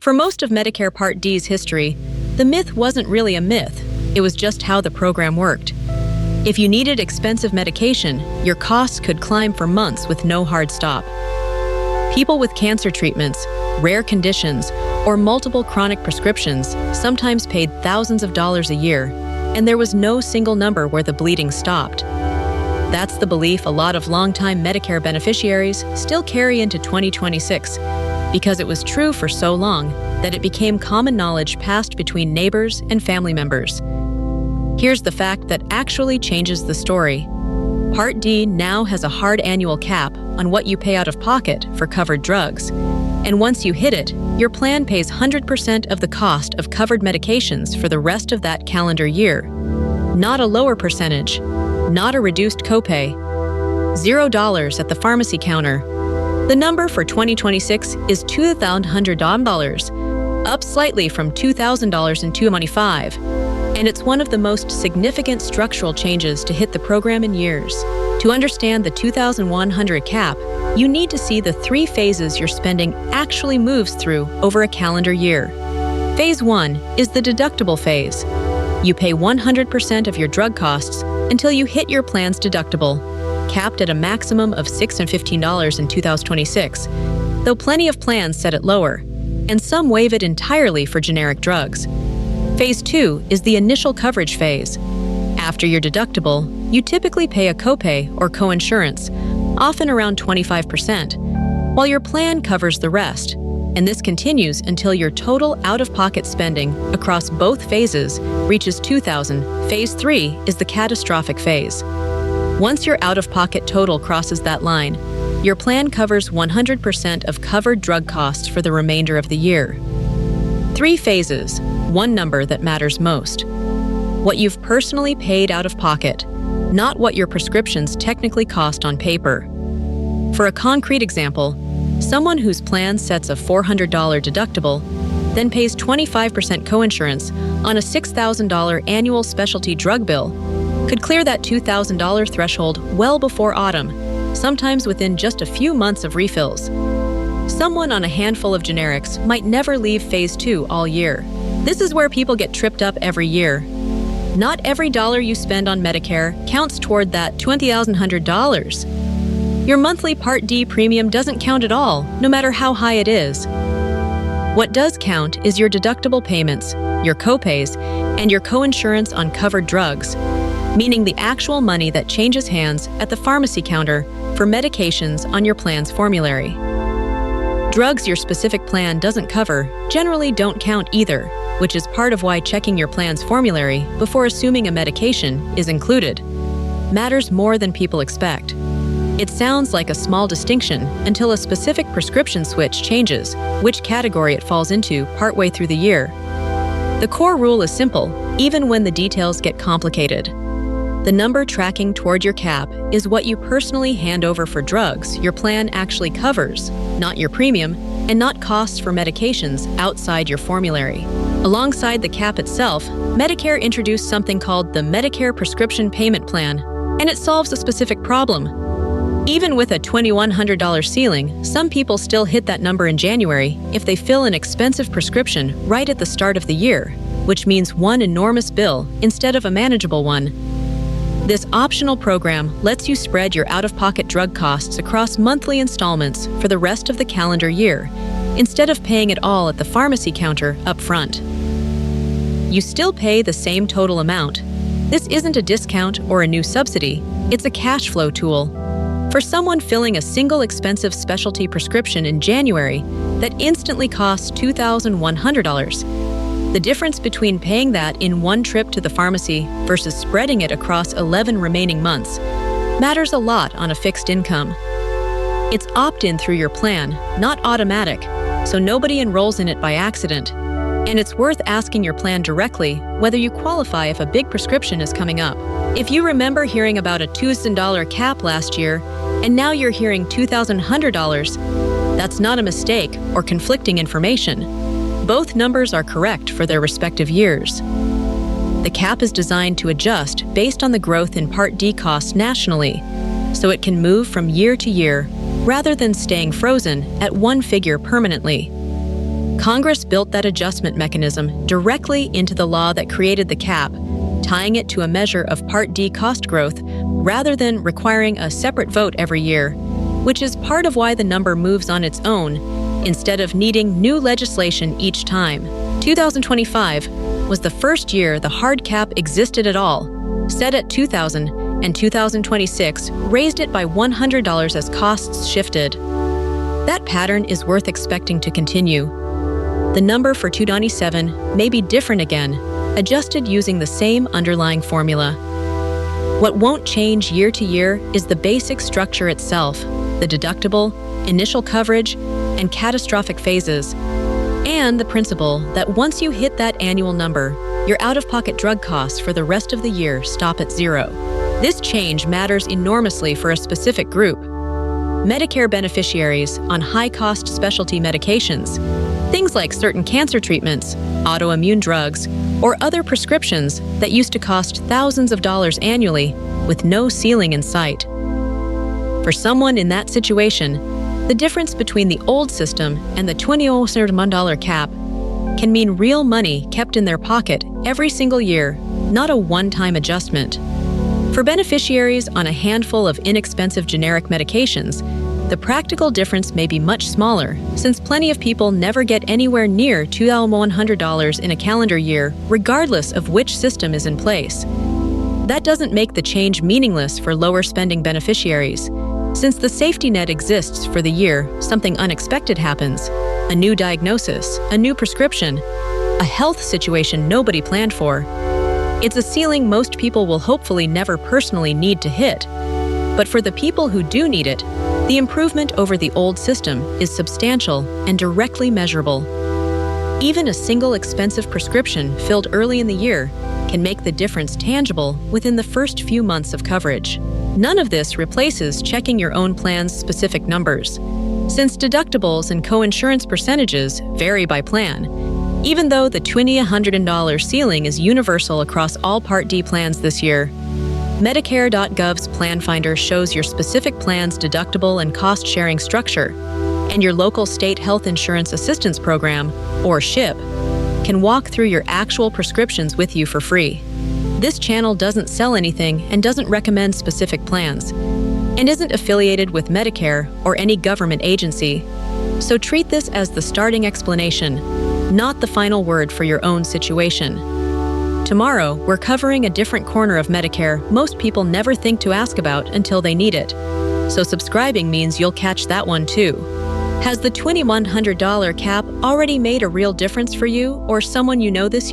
For most of Medicare Part D's history, the myth wasn't really a myth. It was just how the program worked. If you needed expensive medication, your costs could climb for months with no hard stop. People with cancer treatments, rare conditions, or multiple chronic prescriptions sometimes paid thousands of dollars a year, and there was no single number where the bleeding stopped. That's the belief a lot of longtime Medicare beneficiaries still carry into 2026, because it was true for so long that it became common knowledge passed between neighbors and family members. Here's the fact that actually changes the story. Part D now has a hard annual cap on what you pay out of pocket for covered drugs. And once you hit it, your plan pays 100% of the cost of covered medications for the rest of that calendar year. Not a lower percentage, not a reduced copay. $0 at the pharmacy counter. The number for 2026 is $2,100, up slightly from $2,000 in 2025. And it's one of the most significant structural changes to hit the program in years. To understand the $2,100 cap, you need to see the 3 phases your spending actually moves through over a calendar year. Phase 1 is the deductible phase. You pay 100% of your drug costs until you hit your plan's deductible, capped at a maximum of $6 and $15 in 2026, though plenty of plans set it lower, and some waive it entirely for generic drugs. Phase 2 is the initial coverage phase. After your deductible, you typically pay a copay or coinsurance, often around 25%, while your plan covers the rest, and this continues until your total out-of-pocket spending across both phases reaches $2,000. Phase 3 is the catastrophic phase. Once your out-of-pocket total crosses that line, your plan covers 100% of covered drug costs for the remainder of the year. 3 phases, one number that matters most. What you've personally paid out of pocket, not what your prescriptions technically cost on paper. For a concrete example, someone whose plan sets a $400 deductible, then pays 25% coinsurance on a $6,000 annual specialty drug bill, could clear that $2,000 threshold well before autumn, sometimes within just a few months of refills. Someone on a handful of generics might never leave Phase 2 all year. This is where people get tripped up every year. Not every dollar you spend on Medicare counts toward that $2,100. Your monthly Part D premium doesn't count at all, no matter how high it is. What does count is your deductible payments, your copays, and your coinsurance on covered drugs, meaning the actual money that changes hands at the pharmacy counter for medications on your plan's formulary. Drugs your specific plan doesn't cover generally don't count either, which is part of why checking your plan's formulary before assuming a medication is included matters more than people expect. It sounds like a small distinction until a specific prescription switch changes which category it falls into partway through the year. The core rule is simple, even when the details get complicated. The number tracking toward your cap is what you personally hand over for drugs your plan actually covers, not your premium, and not costs for medications outside your formulary. Alongside the cap itself, Medicare introduced something called the Medicare Prescription Payment Plan, and it solves a specific problem. Even with a $2,100 ceiling, some people still hit that number in January if they fill an expensive prescription right at the start of the year, which means one enormous bill instead of a manageable one. This optional program lets you spread your out-of-pocket drug costs across monthly installments for the rest of the calendar year, instead of paying it all at the pharmacy counter up front. You still pay the same total amount. This isn't a discount or a new subsidy, it's a cash flow tool. For someone filling a single expensive specialty prescription in January that instantly costs $2,100, the difference between paying that in one trip to the pharmacy versus spreading it across 11 remaining months matters a lot on a fixed income. It's opt-in through your plan, not automatic, so nobody enrolls in it by accident. And it's worth asking your plan directly whether you qualify if a big prescription is coming up. If you remember hearing about a $2,000 cap last year, and now you're hearing $2,100, that's not a mistake or conflicting information. Both numbers are correct for their respective years. The cap is designed to adjust based on the growth in Part D costs nationally, so it can move from year to year rather than staying frozen at one figure permanently. Congress built that adjustment mechanism directly into the law that created the cap, tying it to a measure of Part D cost growth rather than requiring a separate vote every year, which is part of why the number moves on its own instead of needing new legislation each time. 2025 was the first year the hard cap existed at all, set at $2,000, and 2026 raised it by $100 as costs shifted. That pattern is worth expecting to continue. The number for 2027 may be different again, adjusted using the same underlying formula. What won't change year to year is the basic structure itself, the deductible, initial coverage, and catastrophic phases, and the principle that once you hit that annual number, your out-of-pocket drug costs for the rest of the year stop at zero. This change matters enormously for a specific group: Medicare beneficiaries on high-cost specialty medications, things like certain cancer treatments, autoimmune drugs, or other prescriptions that used to cost thousands of dollars annually with no ceiling in sight. For someone in that situation, the difference between the old system and the $20 cap can mean real money kept in their pocket every single year, not a one-time adjustment. For beneficiaries on a handful of inexpensive generic medications, the practical difference may be much smaller, since plenty of people never get anywhere near $2,100 in a calendar year, regardless of which system is in place. That doesn't make the change meaningless for lower-spending beneficiaries, since the safety net exists for the year something unexpected happens: a new diagnosis, a new prescription, a health situation nobody planned for. It's a ceiling most people will hopefully never personally need to hit. But for the people who do need it, the improvement over the old system is substantial and directly measurable. Even a single expensive prescription filled early in the year can make the difference tangible within the first few months of coverage. None of this replaces checking your own plan's specific numbers, since deductibles and co-insurance percentages vary by plan. Even though the $2,100 ceiling is universal across all Part D plans this year, Medicare.gov's Plan Finder shows your specific plan's deductible and cost-sharing structure, and your local state health insurance assistance program, or SHIP, can walk through your actual prescriptions with you for free. This channel doesn't sell anything and doesn't recommend specific plans, and isn't affiliated with Medicare or any government agency. So treat this as the starting explanation, not the final word for your own situation. Tomorrow, we're covering a different corner of Medicare most people never think to ask about until they need it. So subscribing means you'll catch that one too. Has the $2,100 cap already made a real difference for you or someone you know this year?